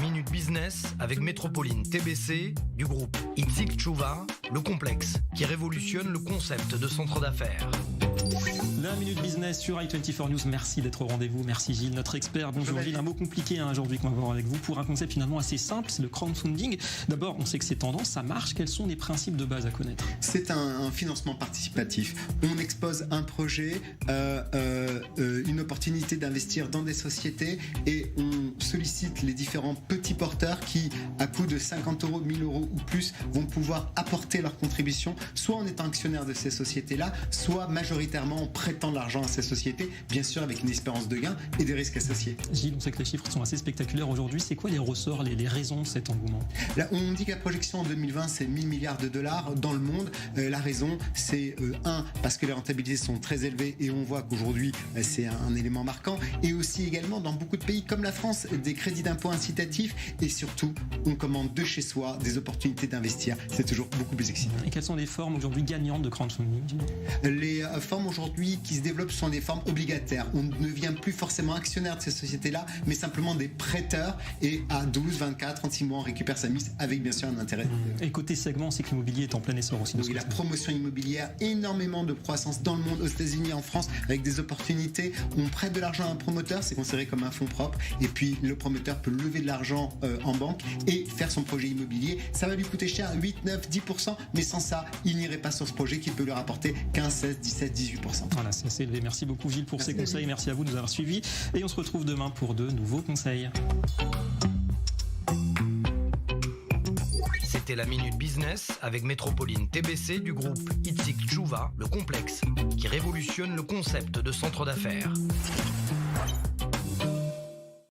Minute Business avec Métropoline TBC du groupe Itzik Tchouva, le complexe qui révolutionne le concept de centre d'affaires. La Minute Business sur i24 News. Merci d'être au rendez-vous. Merci Gilles, notre expert. Bonjour Gilles, un mot compliqué aujourd'hui qu'on va voir avec vous pour un concept finalement assez simple, c'est le crowdfunding. D'abord, on sait que c'est tendance, ça marche. Quels sont les principes de base à connaître? C'est un financement participatif. On expose un projet, une opportunité d'investir dans des sociétés et on sollicite les différents petits porteurs qui, à coût de 50 €, 1000 € ou plus, vont pouvoir apporter leur contribution, soit en étant actionnaire de ces sociétés-là, soit majoritairement en prêtant de l'argent à ces sociétés, bien sûr avec une espérance de gain et des risques associés. Gilles, on sait que les chiffres sont assez spectaculaires aujourd'hui. C'est quoi les ressorts, les raisons de cet engouement? Là, on dit que la projection en 2020, c'est 1000 milliards de dollars dans le monde. La raison, c'est parce que les rentabilités sont très élevées et on voit qu'aujourd'hui, c'est un élément marquant. Et aussi également, dans beaucoup de pays comme la France, des crédits d'impôt incitatifs et surtout, on commande de chez soi des opportunités d'investir. C'est toujours beaucoup plus excitant. Et quelles sont les formes aujourd'hui gagnantes de crowdfunding? Les formes aujourd'hui qui se développent sont des formes obligataires. On ne devient plus forcément actionnaire de ces sociétés-là, mais simplement des prêteurs et à 12, 24, 36 mois, on récupère sa mise avec bien sûr un intérêt. Et côté segment, c'est que l'immobilier est en plein essor aussi. Oui, la promotion immobilière, énormément de croissance dans le monde, aux États-Unis, en France, avec des opportunités. On prête de l'argent à un promoteur, c'est considéré comme un fonds propre, et puis le promoteur peut lever de l'argent en banque et faire son projet immobilier. Ça va lui coûter cher, 8, 9, 10%, mais sans ça, il n'irait pas sur ce projet qui peut lui rapporter 15, 16, 17, 18%. Voilà, c'est assez élevé. Merci beaucoup Gilles pour ces conseils. Merci à vous de nous avoir suivis. Et on se retrouve demain pour de nouveaux conseils. C'était la Minute Business avec Métropoline TBC du groupe Itzik Tchouva, le complexe qui révolutionne le concept de centre d'affaires.